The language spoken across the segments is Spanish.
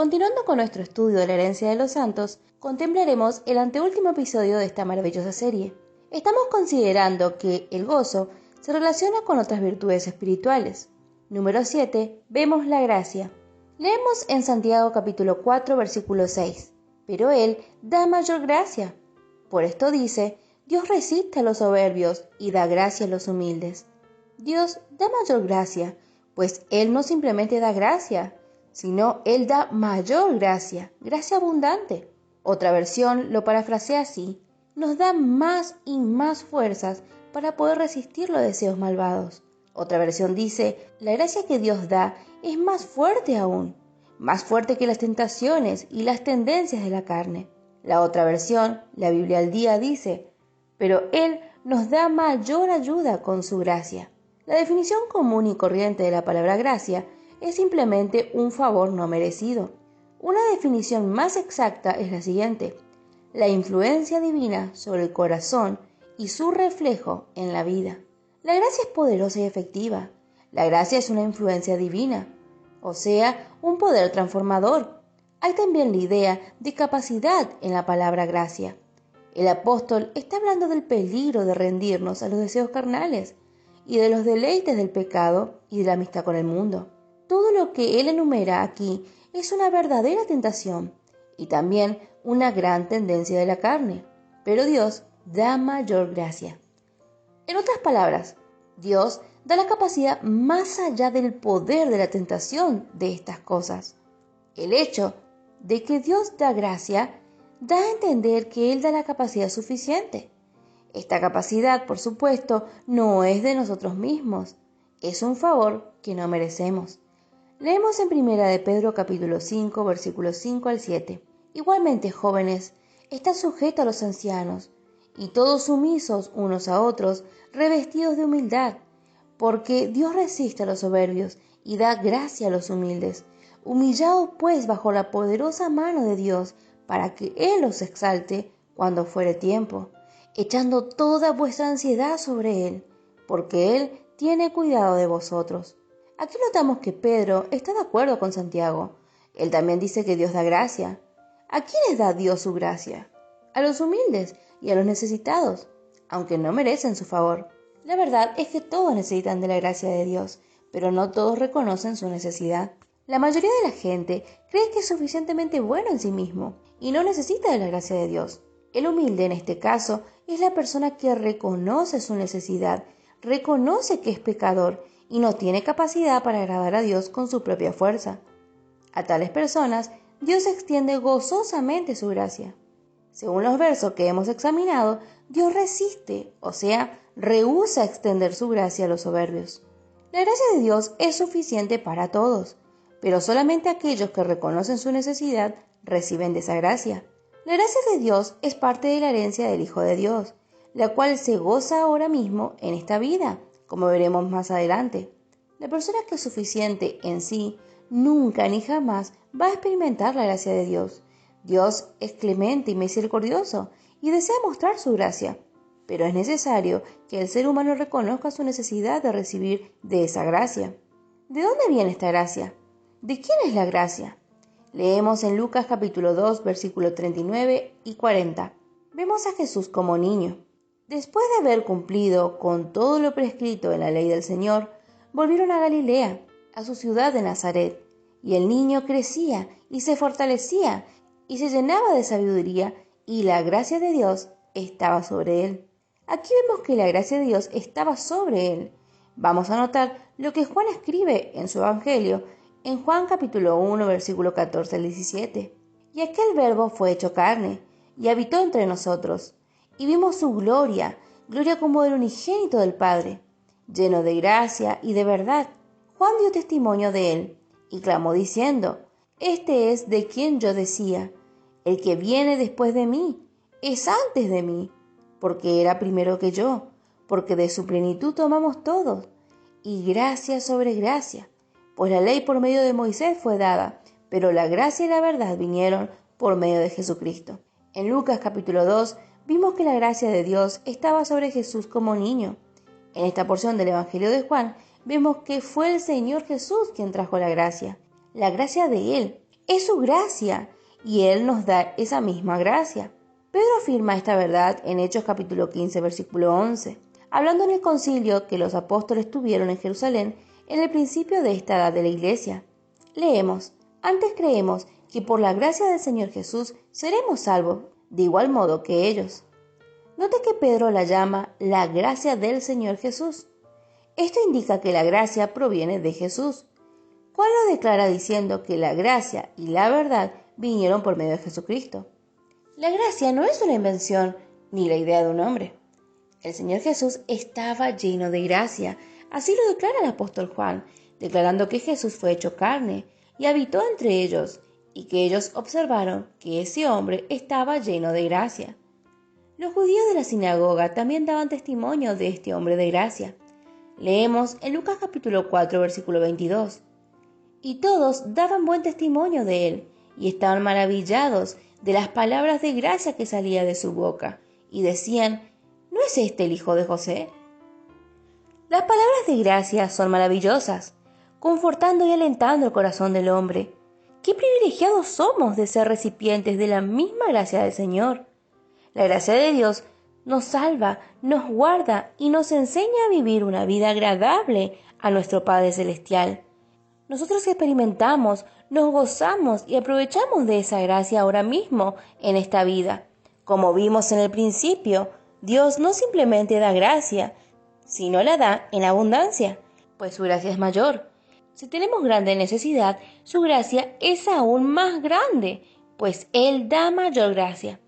Continuando con nuestro estudio de la herencia de los santos, contemplaremos el anteúltimo episodio de esta maravillosa serie. Estamos considerando que el gozo se relaciona con otras virtudes espirituales. Número 7. Vemos la gracia. Leemos en Santiago capítulo 4, versículo 6. Pero Él da mayor gracia. Por esto dice, Dios resiste a los soberbios y da gracia a los humildes. Dios da mayor gracia, pues Él no simplemente da gracia, sino Él da mayor gracia, gracia abundante. Otra versión lo parafrasea así, nos da más y más fuerzas para poder resistir los deseos malvados. Otra versión dice, la gracia que Dios da es más fuerte aún, más fuerte que las tentaciones y las tendencias de la carne. La otra versión, la Biblia al día, dice, pero Él nos da mayor ayuda con su gracia. La definición común y corriente de la palabra gracia es simplemente un favor no merecido. Una definición más exacta es la siguiente: la influencia divina sobre el corazón y su reflejo en la vida. La gracia es poderosa y efectiva. La gracia es una influencia divina, o sea, un poder transformador. Hay también la idea de capacidad en la palabra gracia. El apóstol está hablando del peligro de rendirnos a los deseos carnales y de los deleites del pecado y de la amistad con el mundo. Todo lo que él enumera aquí es una verdadera tentación y también una gran tendencia de la carne, pero Dios da mayor gracia. En otras palabras, Dios da la capacidad más allá del poder de la tentación de estas cosas. El hecho de que Dios da gracia da a entender que Él da la capacidad suficiente. Esta capacidad, por supuesto, no es de nosotros mismos, es un favor que no merecemos. Leemos en 1 de Pedro capítulo 5, versículos 5 al 7. Igualmente, jóvenes, estad sujetos a los ancianos, y todos sumisos unos a otros, revestidos de humildad, porque Dios resiste a los soberbios y da gracia a los humildes. Humillaos pues bajo la poderosa mano de Dios, para que Él os exalte cuando fuere tiempo, echando toda vuestra ansiedad sobre Él, porque Él tiene cuidado de vosotros. Aquí notamos que Pedro está de acuerdo con Santiago. Él también dice que Dios da gracia. ¿A quiénes da Dios su gracia? A los humildes y a los necesitados, aunque no merecen su favor. La verdad es que todos necesitan de la gracia de Dios, pero no todos reconocen su necesidad. La mayoría de la gente cree que es suficientemente bueno en sí mismo y no necesita de la gracia de Dios. El humilde en este caso es la persona que reconoce su necesidad, reconoce que es pecador y no tiene capacidad para agradar a Dios con su propia fuerza. A tales personas, Dios extiende gozosamente su gracia. Según los versos que hemos examinado, Dios resiste, o sea, rehúsa extender su gracia a los soberbios. La gracia de Dios es suficiente para todos, pero solamente aquellos que reconocen su necesidad reciben de esa gracia. La gracia de Dios es parte de la herencia del Hijo de Dios, la cual se goza ahora mismo en esta vida, como veremos más adelante. La persona que es suficiente en sí nunca ni jamás va a experimentar la gracia de Dios. Dios es clemente y misericordioso y desea mostrar su gracia, pero es necesario que el ser humano reconozca su necesidad de recibir de esa gracia. ¿De dónde viene esta gracia? ¿De quién es la gracia? Leemos en Lucas capítulo 2, versículos 39 y 40. Vemos a Jesús como niño. Después de haber cumplido con todo lo prescrito en la ley del Señor, volvieron a Galilea, a su ciudad de Nazaret, y el niño crecía y se fortalecía y se llenaba de sabiduría, y la gracia de Dios estaba sobre él. Aquí vemos que la gracia de Dios estaba sobre él. Vamos a notar lo que Juan escribe en su Evangelio, en Juan capítulo 1, versículo 14 al 17. Y aquel verbo fue hecho carne, y habitó entre nosotros, y vimos su gloria, gloria como del unigénito del Padre, lleno de gracia y de verdad. Juan dio testimonio de él, y clamó diciendo, este es de quien yo decía, el que viene después de mí, es antes de mí, porque era primero que yo, porque de su plenitud tomamos todos, y gracia sobre gracia, pues la ley por medio de Moisés fue dada, pero la gracia y la verdad vinieron por medio de Jesucristo. En Lucas capítulo 2 vimos que la gracia de Dios estaba sobre Jesús como niño. En esta porción del Evangelio de Juan vemos que fue el Señor Jesús quien trajo la gracia de Él. Es su gracia y Él nos da esa misma gracia. Pedro afirma esta verdad en Hechos capítulo 15, versículo 11, hablando en el concilio que los apóstoles tuvieron en Jerusalén en el principio de esta edad de la iglesia. Leemos: antes creemos que por la gracia del Señor Jesús seremos salvos, de igual modo que ellos. Note que Pedro la llama la gracia del Señor Jesús. Esto indica que la gracia proviene de Jesús. Juan lo declara diciendo que la gracia y la verdad vinieron por medio de Jesucristo. La gracia no es una invención ni la idea de un hombre. El Señor Jesús estaba lleno de gracia. Así lo declara el apóstol Juan, declarando que Jesús fue hecho carne y habitó entre ellos, y que ellos observaron que ese hombre estaba lleno de gracia. Los judíos de la sinagoga también daban testimonio de este hombre de gracia. Leemos en Lucas capítulo 4, versículo 22. Y todos daban buen testimonio de él, y estaban maravillados de las palabras de gracia que salía de su boca, y decían: ¿no es este el hijo de José? Las palabras de gracia son maravillosas, confortando y alentando el corazón del hombre. ¡Qué privilegiados somos de ser recipientes de la misma gracia del Señor! La gracia de Dios nos salva, nos guarda y nos enseña a vivir una vida agradable a nuestro Padre Celestial. Nosotros experimentamos, nos gozamos y aprovechamos de esa gracia ahora mismo en esta vida. Como vimos en el principio, Dios no simplemente da gracia, sino la da en abundancia, pues su gracia es mayor. Si tenemos grande necesidad, su gracia es aún más grande, pues Él da mayor gracia.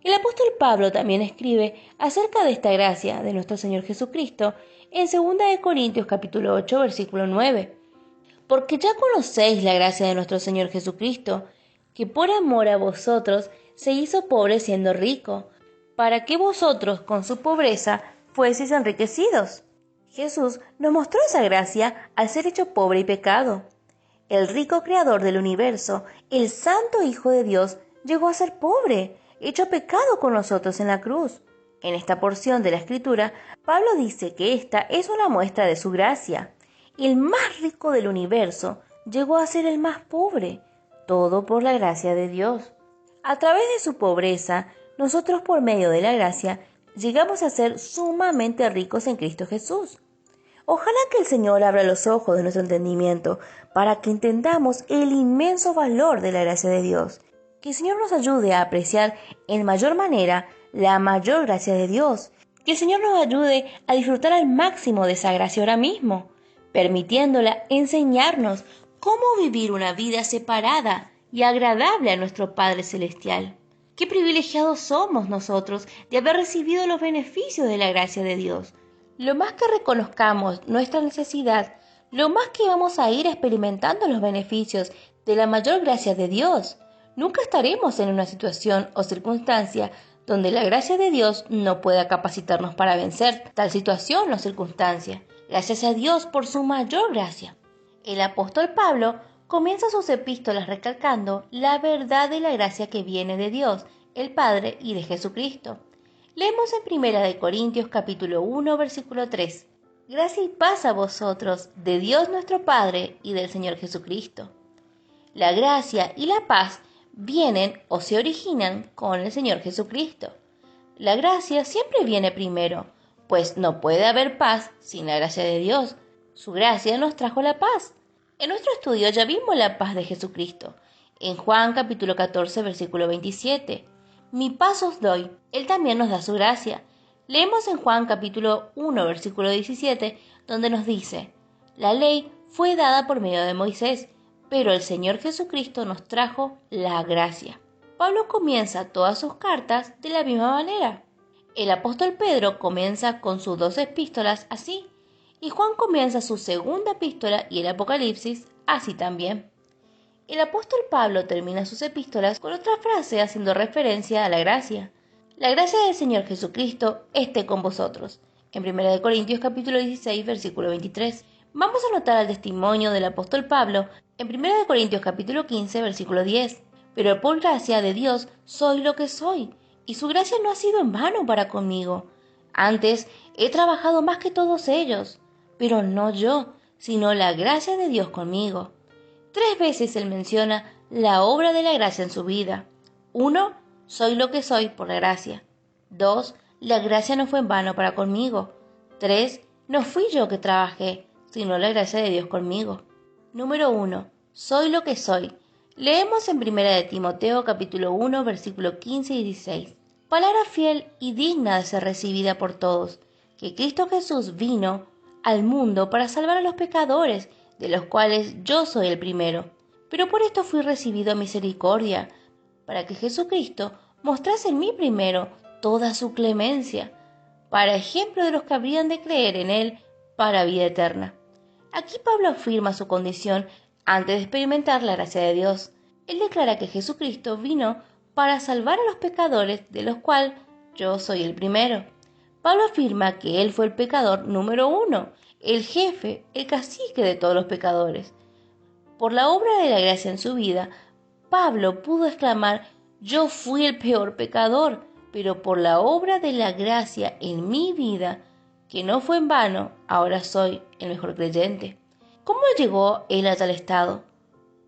El apóstol Pablo también escribe acerca de esta gracia de nuestro Señor Jesucristo en 2 Corintios capítulo 8, versículo 9. Porque ya conocéis la gracia de nuestro Señor Jesucristo, que por amor a vosotros se hizo pobre siendo rico, para que vosotros con su pobreza fueseis enriquecidos. Jesús nos mostró esa gracia al ser hecho pobre y pecado. El rico creador del universo, el santo Hijo de Dios, llegó a ser pobre, hecho pecado con nosotros en la cruz. En esta porción de la Escritura, Pablo dice que esta es una muestra de su gracia. El más rico del universo llegó a ser el más pobre, todo por la gracia de Dios. A través de su pobreza, nosotros por medio de la gracia llegamos a ser sumamente ricos en Cristo Jesús. Ojalá que el Señor abra los ojos de nuestro entendimiento para que entendamos el inmenso valor de la gracia de Dios. Que el Señor nos ayude a apreciar en mayor manera la mayor gracia de Dios. Que el Señor nos ayude a disfrutar al máximo de esa gracia ahora mismo, permitiéndola enseñarnos cómo vivir una vida separada y agradable a nuestro Padre Celestial. Qué privilegiados somos nosotros de haber recibido los beneficios de la gracia de Dios. Lo más que reconozcamos nuestra necesidad, lo más que vamos a ir experimentando los beneficios de la mayor gracia de Dios. Nunca estaremos en una situación o circunstancia donde la gracia de Dios no pueda capacitarnos para vencer tal situación o circunstancia. Gracias a Dios por su mayor gracia. El apóstol Pablo comienza sus epístolas recalcando la verdad de la gracia que viene de Dios, el Padre, y de Jesucristo. Leemos en 1 Corintios capítulo 1, versículo 3. Gracia y paz a vosotros, de Dios nuestro Padre y del Señor Jesucristo. La gracia y la paz vienen o se originan con el Señor Jesucristo. La gracia siempre viene primero, pues no puede haber paz sin la gracia de Dios. Su gracia nos trajo la paz. En nuestro estudio ya vimos la paz de Jesucristo. En Juan capítulo 14, versículo 27. Mi paz os doy. Él también nos da su gracia. Leemos en Juan capítulo 1, versículo 17, donde nos dice: la ley fue dada por medio de Moisés, pero el Señor Jesucristo nos trajo la gracia. Pablo comienza todas sus cartas de la misma manera. El apóstol Pedro comienza con sus 2 epístolas así, y Juan comienza su segunda epístola y el Apocalipsis así también. El apóstol Pablo termina sus epístolas con otra frase haciendo referencia a la gracia. La gracia del Señor Jesucristo esté con vosotros. En 1 Corintios capítulo 16, versículo 23. Vamos a notar el testimonio del apóstol Pablo en 1 Corintios capítulo 15, versículo 10. Pero por gracia de Dios soy lo que soy, y su gracia no ha sido en vano para conmigo. Antes he trabajado más que todos ellos, pero no yo, sino la gracia de Dios conmigo. 3 veces él menciona la obra de la gracia en su vida. 1. Soy lo que soy por la gracia. 2. La gracia no fue en vano para conmigo. 3. No fui yo que trabajé, sino la gracia de Dios conmigo. Número 1. Soy lo que soy. Leemos en 1 de Timoteo capítulo 1, versículo 15 y 16. Palabra fiel y digna de ser recibida por todos, que Cristo Jesús vino al mundo para salvar a los pecadores, de los cuales yo soy el primero. Pero por esto fui recibido a misericordia, para que Jesucristo mostrase en mí primero toda su clemencia, para ejemplo de los que habrían de creer en Él para vida eterna. Aquí Pablo afirma su condición antes de experimentar la gracia de Dios. Él declara que Jesucristo vino para salvar a los pecadores, de los cuales yo soy el primero. Pablo afirma que él fue el pecador número 1, el jefe, el cacique de todos los pecadores. Por la obra de la gracia en su vida, Pablo pudo exclamar: yo fui el peor pecador, pero por la obra de la gracia en mi vida, que no fue en vano, ahora soy el mejor creyente. ¿Cómo llegó él a tal estado?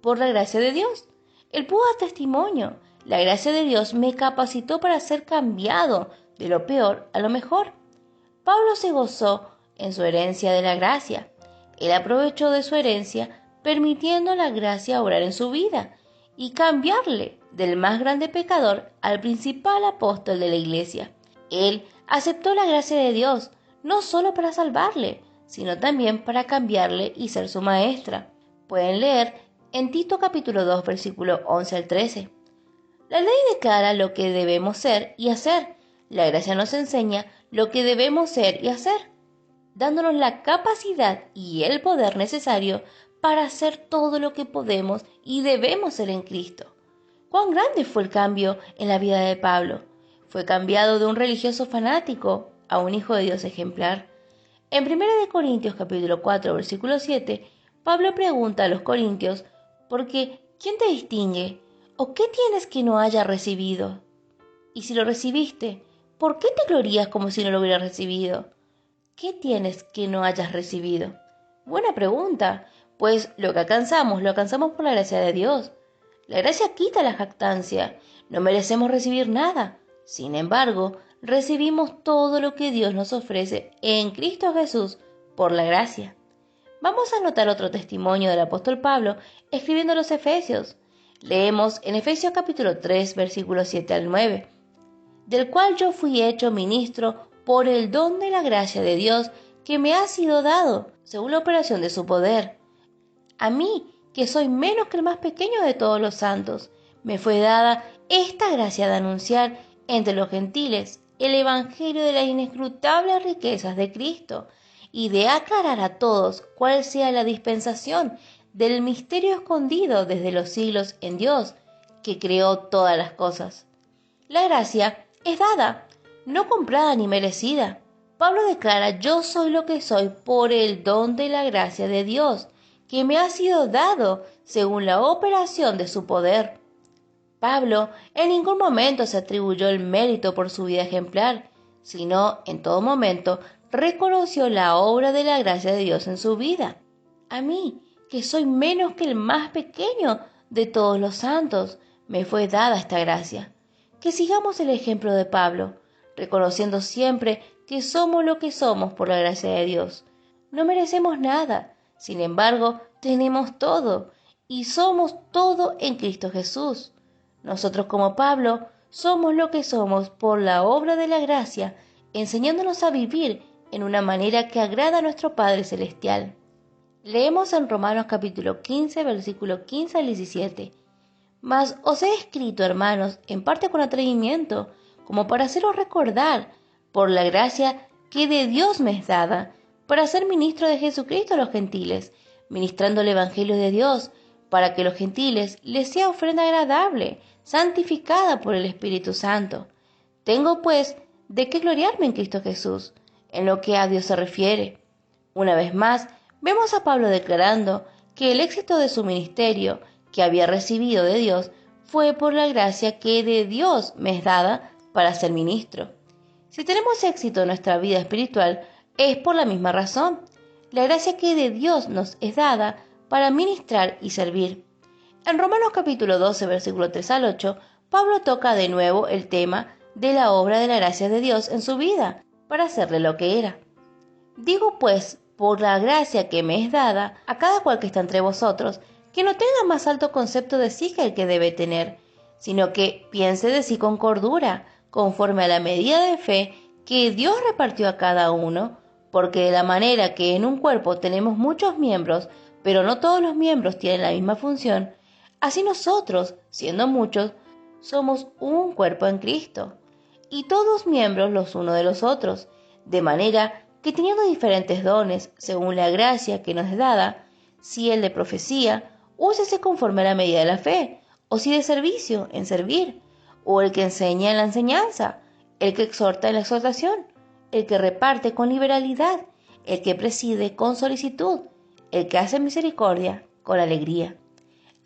Por la gracia de Dios. Él pudo dar testimonio. La gracia de Dios me capacitó para ser cambiado de lo peor a lo mejor. Pablo se gozó en su herencia de la gracia. Él aprovechó de su herencia, permitiendo la gracia obrar en su vida y cambiarle del más grande pecador al principal apóstol de la iglesia. Él aceptó la gracia de Dios, no solo para salvarle, sino también para cambiarle y ser su maestra. Pueden leer en Tito capítulo 2, versículo 11 al 13. La ley declara lo que debemos ser y hacer. La gracia nos enseña lo que debemos ser y hacer, dándonos la capacidad y el poder necesario para hacer todo lo que podemos y debemos ser en Cristo. ¿Cuán grande fue el cambio en la vida de Pablo? Fue cambiado de un religioso fanático a un hijo de Dios ejemplar. En 1 de Corintios capítulo 4, versículo 7, Pablo pregunta a los corintios: porque ¿quién te distingue? ¿O qué tienes que no hayas recibido? Y si lo recibiste, ¿por qué te glorías como si no lo hubieras recibido? ¿Qué tienes que no hayas recibido? Buena pregunta, pues lo alcanzamos por la gracia de Dios. La gracia quita la jactancia. No merecemos recibir nada. Sin embargo, recibimos todo lo que Dios nos ofrece en Cristo Jesús por la gracia. Vamos a notar otro testimonio del apóstol Pablo escribiendo a los Efesios. Leemos en Efesios capítulo 3, versículos 7 al 9. Del cual yo fui hecho ministro por el don de la gracia de Dios que me ha sido dado, según la operación de su poder. A mí, que soy menos que el más pequeño de todos los santos, me fue dada esta gracia de anunciar entre los gentiles el evangelio de las inescrutables riquezas de Cristo, y de aclarar a todos cuál sea la dispensación del misterio escondido desde los siglos en Dios, que creó todas las cosas. La gracia es dada, no comprada ni merecida. Pablo declara: yo soy lo que soy por el don de la gracia de Dios, que me ha sido dado según la operación de su poder. Pablo en ningún momento se atribuyó el mérito por su vida ejemplar, sino en todo momento reconoció la obra de la gracia de Dios en su vida. A mí, que soy menos que el más pequeño de todos los santos, me fue dada esta gracia. Que sigamos el ejemplo de Pablo, reconociendo siempre que somos lo que somos por la gracia de Dios. No merecemos nada, sin embargo, tenemos todo y somos todo en Cristo Jesús. Nosotros, como Pablo, somos lo que somos por la obra de la gracia, enseñándonos a vivir en una manera que agrada a nuestro Padre Celestial. Leemos en Romanos capítulo 15, versículo 15 al 17. Mas os he escrito, hermanos, en parte con atrevimiento, como para haceros recordar, por la gracia que de Dios me es dada, para ser ministro de Jesucristo a los gentiles, ministrando el evangelio de Dios, para que los gentiles les sea ofrenda agradable, santificada por el Espíritu Santo. Tengo, pues, de qué gloriarme en Cristo Jesús, en lo que a Dios se refiere. Una vez más, vemos a Pablo declarando que el éxito de su ministerio, que había recibido de Dios, fue por la gracia que de Dios me es dada para ser ministro. Si tenemos éxito en nuestra vida espiritual, es por la misma razón, la gracia que de Dios nos es dada para ministrar y servir. En Romanos capítulo 12, versículo 3 al 8, Pablo toca de nuevo el tema de la obra de la gracia de Dios en su vida para hacerle lo que era. Digo pues, por la gracia que me es dada, a cada cual que está entre vosotros, que no tenga más alto concepto de sí que el que debe tener, sino que piense de sí con cordura, conforme a la medida de fe que Dios repartió a cada uno, porque de la manera que en un cuerpo tenemos muchos miembros, pero no todos los miembros tienen la misma función, así nosotros, siendo muchos, somos un cuerpo en Cristo, y todos miembros los unos de los otros, de manera que teniendo diferentes dones, según la gracia que nos es dada, si el de profecía, úsese conforme a la medida de la fe, o si de servicio, en servir, o el que enseña en la enseñanza, el que exhorta en la exhortación, el que reparte con liberalidad, el que preside con solicitud, el que hace misericordia con alegría.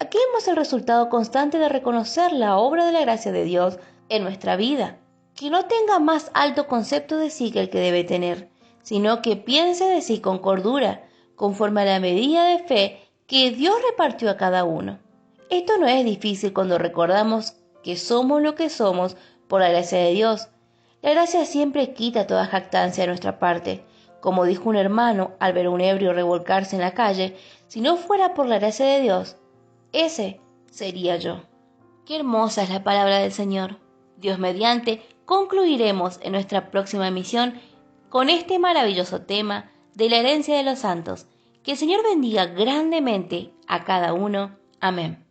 Aquí vemos el resultado constante de reconocer la obra de la gracia de Dios en nuestra vida, que no tenga más alto concepto de sí que el que debe tener, sino que piense de sí con cordura, conforme a la medida de fe que Dios repartió a cada uno. Esto no es difícil cuando recordamos que somos lo que somos por la gracia de Dios. La gracia siempre quita toda jactancia de nuestra parte. Como dijo un hermano al ver a un ebrio revolcarse en la calle, si no fuera por la gracia de Dios, ese sería yo. Qué hermosa es la palabra del Señor. Dios mediante, concluiremos en nuestra próxima emisión con este maravilloso tema de la herencia de los santos. Que el Señor bendiga grandemente a cada uno. Amén.